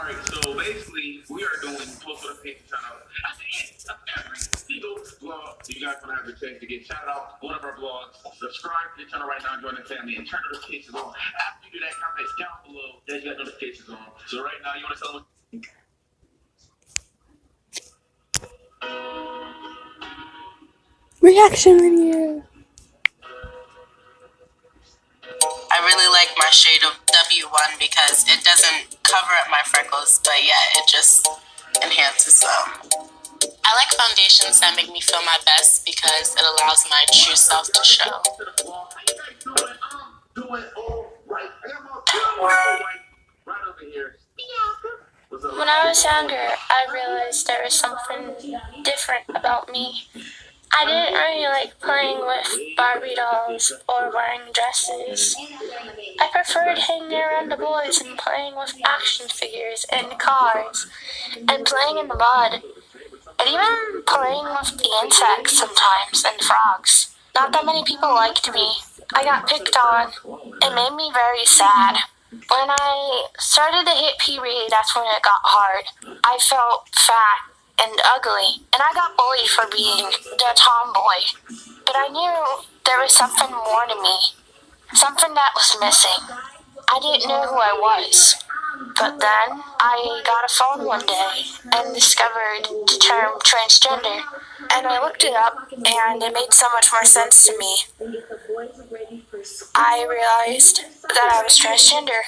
Alright, so basically, we are doing post notification shout out at the end of every single vlog. You guys want to have the chance to get shout out one of our vlogs. Subscribe to the channel right now, join the family, and turn notifications on. After you do that, comment down below that you got notifications on. So right now, you want to tell them. Reaction video. I really like my shade of W1 because it doesn't cover up my freckles, but yeah, it just enhances them. I like foundations that make me feel my best because it allows my true self to show. When I was younger, I realized there was something different about me. I didn't really like playing with Barbie dolls or wearing dresses. I preferred hanging around the boys and playing with action figures and cars and playing in the mud and even playing with the insects sometimes and frogs. Not that many people liked me. I got picked on. It made me very sad. When I started to hit puberty, that's when it got hard. I felt fat and ugly, and I got bullied for being the tomboy. But I knew there was something more to me, something that was missing. I didn't know who I was. But then I got a phone one day and discovered the term transgender, and I looked it up, and it made so much more sense to me. I realized that I was transgender.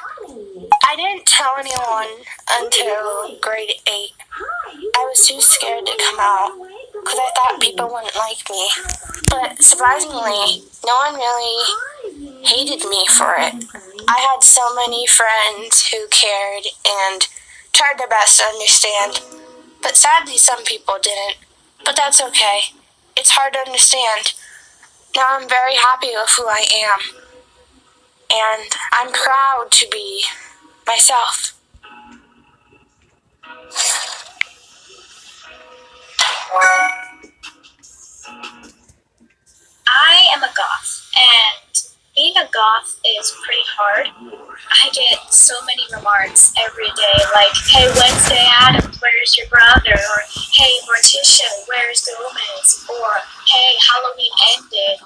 I didn't tell anyone until grade 8. I was too scared to come out because I thought people wouldn't like me. But surprisingly, no one really hated me for it. I had so many friends who cared and tried their best to understand. But sadly, some people didn't. But that's okay. It's hard to understand. Now I'm very happy with who I am. And I'm proud to be myself. I am a goth, and being a goth is pretty hard. I get so many remarks every day, like, "Hey, Wednesday Addams, where's your brother?" Or, "Hey, Morticia, where's Gomez?" Or, "Hey, Halloween ended."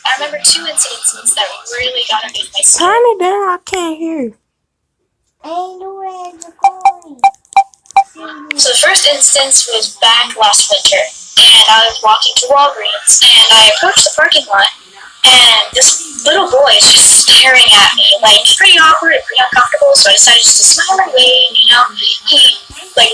I remember 2 incidences that really got underneath my skin. Turn it down, I can't hear you. So the first instance was back last winter, and I was walking to Walgreens, and I approached the parking lot, and this little boy is just staring at me, like, pretty awkward and pretty uncomfortable, so I decided just to smile and wave, you know. He, like,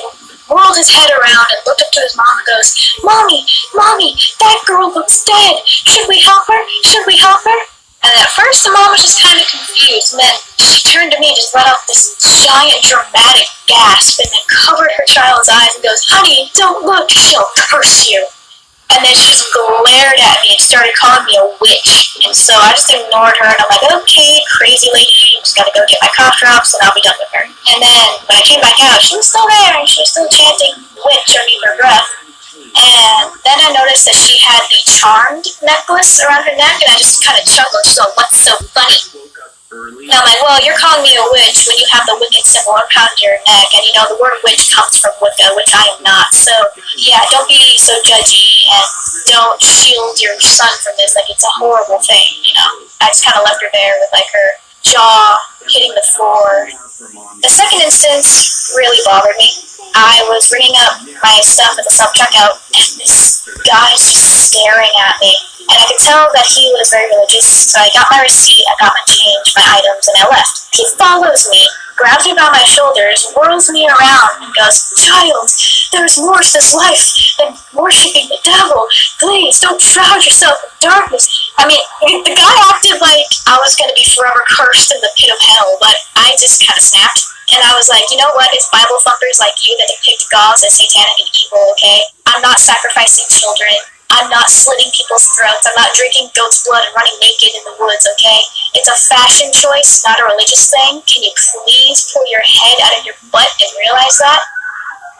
whirled his head around and looked up to his mom and goes, "Mommy, Mommy, that girl looks dead. Should we help her? Should we help her?" And at first the mom was just kind of confused, and then she turned to me and just let out this giant dramatic gasp and then covered her child's eyes and goes, "Honey, don't look, she'll curse you." And then she just glared at me and started calling me a witch. And so I just ignored her, and I'm like, "Okay, crazy lady, I just gotta go get my cough drops and I'll be done with her." And then when I came back out, she was still there, and she was still chanting witch underneath her breath. And then I noticed that she had the charmed necklace around her neck, and I just kind of chuckled. She's like, "What's so funny?" And I'm like, "Well, you're calling me a witch when you have the Wiccan symbol around your neck, and you know the word witch comes from Wicca, which I am not. So yeah, don't be so judgy, and don't shield your son from this. Like, it's a horrible thing, you know." I just kind of left her there with like her jaw hitting the floor. The second instance really bothered me. I was ringing up my stuff at the self-checkout, and this guy is just staring at me. And I could tell that he was very religious, so I got my receipt, I got my change, my items, and I left. He follows me, grabs me by my shoulders, whirls me around, and goes, "Child, there's more to this life than worshipping the devil. Please, don't shroud yourself in darkness." I mean, the guy acted like I was going to be forever cursed in the pit of hell, but I just kind of snapped. And I was like, "You know what? It's Bible thumpers like you that depict gods as satanic and evil, okay? I'm not sacrificing children. I'm not slitting people's throats. I'm not drinking goat's blood and running naked in the woods, okay? It's a fashion choice, not a religious thing. Can you please pull your head out of your butt and realize that?"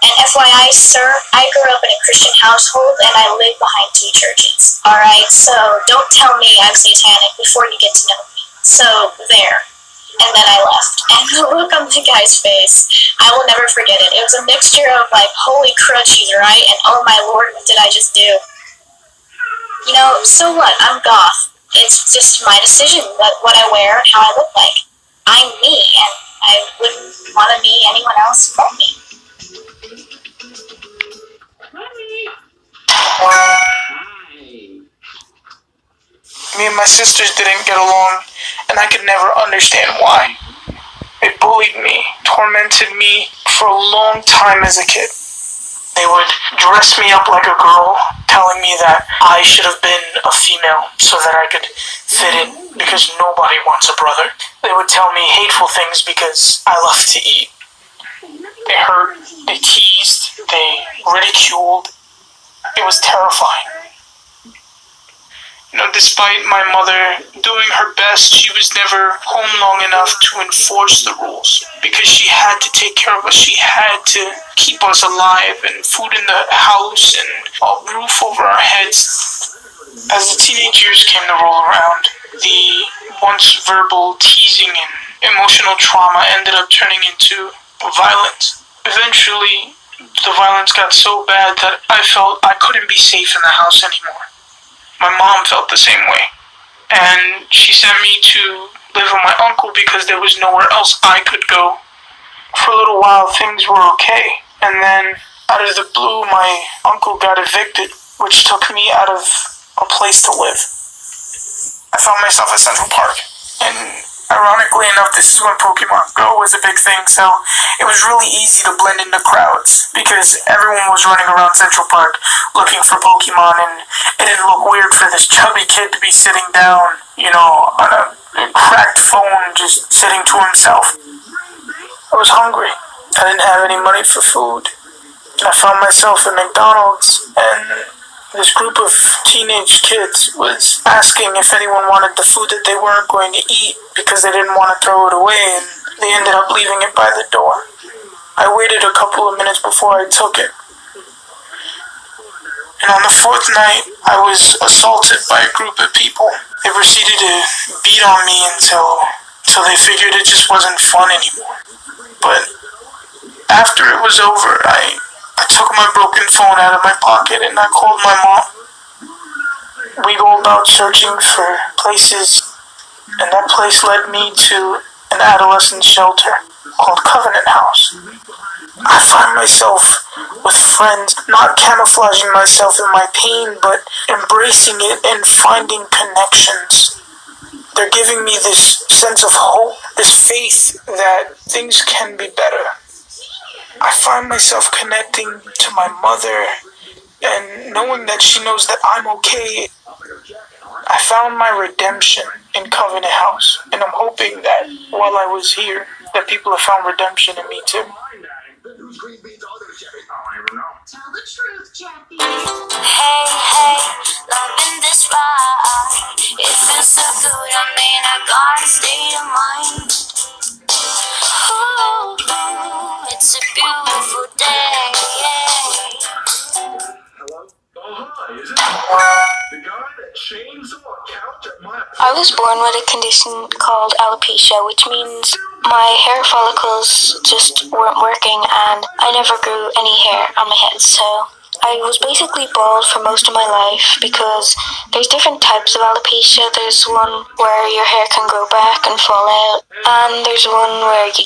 And FYI, sir, I grew up in a Christian household, and I live behind 2 churches. Alright, so don't tell me I'm satanic before you get to know me. So, there. And then I left. And the look on the guy's face, I will never forget it. It was a mixture of like, holy crud, she's right, and oh my lord, what did I just do? You know, so what? I'm goth. It's just my decision, what I wear and how I look like. I'm me, and I wouldn't want to be anyone else but me. Me and my sisters didn't get along, and I could never understand why. They bullied me, tormented me for a long time as a kid. They would dress me up like a girl, telling me that I should have been a female so that I could fit in because nobody wants a brother. They would tell me hateful things because I love to eat. They hurt, they teased, they ridiculed. It was terrifying. You know, despite my mother doing her best, she was never home long enough to enforce the rules because she had to take care of us. She had to keep us alive and food in the house and a roof over our heads. As the teenage years came to roll around, the once verbal teasing and emotional trauma ended up turning into violence. Eventually, the violence got so bad that I felt I couldn't be safe in the house anymore. My mom felt the same way, and she sent me to live with my uncle because there was nowhere else I could go. For a little while, things were okay, and then out of the blue, my uncle got evicted, which took me out of a place to live. I found myself at Central Park, and ironically enough, this is when Pokemon Go was a big thing, so it was really easy to blend into crowds because everyone was running around Central Park looking for Pokemon, and it didn't look weird for this chubby kid to be sitting down, you know, on a cracked phone, just sitting to himself. I was hungry. I didn't have any money for food. I found myself at McDonald's, and this group of teenage kids was asking if anyone wanted the food that they weren't going to eat because they didn't want to throw it away, and they ended up leaving it by the door. I waited a couple of minutes before I took it. And on the fourth night, I was assaulted by a group of people. They proceeded to beat on me until they figured it just wasn't fun anymore. But after it was over, I took my broken phone out of my pocket and I called my mom. We go about searching for places, and that place led me to an adolescent shelter called Covenant House. I find myself with friends, not camouflaging myself in my pain, but embracing it and finding connections. They're giving me this sense of hope, this faith that things can be better. I find myself connecting to my mother and knowing that she knows that I'm okay. I found my redemption in Covenant House, and I'm hoping that while I was here, that people have found redemption in me too. Tell the truth, Jackie. Hey, hey, loving this ride. It feels so good, I'm in a garden state of mind. Ooh, it's a beautiful day. Hello? Oh, hi, is it the guy that chainsaw a couch at my I was born with a condition called alopecia, which means my hair follicles just weren't working and I never grew any hair on my head, so I was basically bald for most of my life because there's different types of alopecia. There's one where your hair can grow back and fall out, and there's one where it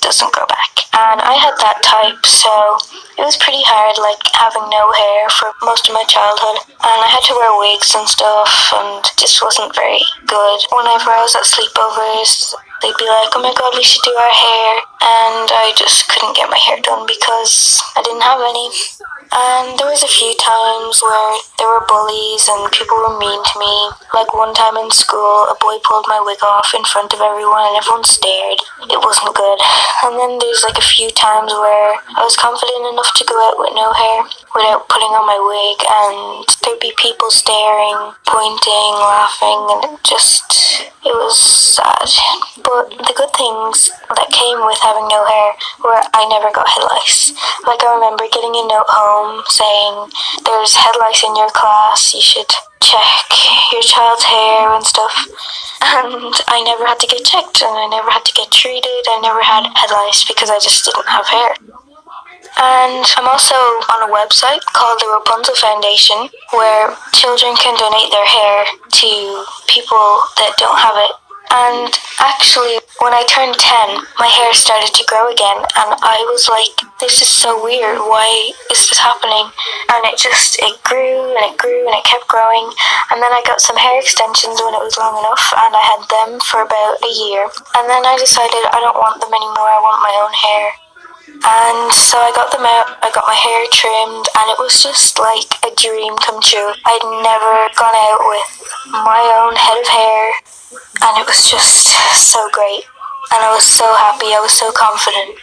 doesn't grow back. And I had that type, so it was pretty hard, like having no hair for most of my childhood. And I had to wear wigs and stuff, and it just wasn't very good. Whenever I was at sleepovers, they'd be like, oh my god, we should do our hair. And I just couldn't get my hair done because I didn't have any. And there was a few times where there were bullies and people were mean to me. Like one time in school, a boy pulled my wig off in front of everyone and everyone stared. It wasn't good. And then there's like a few times where I was confident enough to go out with no hair without putting on my wig, and there'd be people staring, pointing, laughing, and it was sad. But the good things that came with having no hair where I never got head lice. Like, I remember getting a note home saying, there's head lice in your class, you should check your child's hair and stuff. And I never had to get checked, and I never had to get treated. I never had head lice because I just didn't have hair. And I'm also on a website called the Rapunzel Foundation, where children can donate their hair to people that don't have it. And actually, when I turned 10, my hair started to grow again, and I was like, this is so weird, why is this happening? And it grew, and it kept growing, and then I got some hair extensions when it was long enough, and I had them for about a year. And then I decided I don't want them anymore, I want my own hair. And so I got them out, I got my hair trimmed, and it was just like a dream come true. I'd never gone out with my own head of hair, and it was just so great. And I was so happy, I was so confident.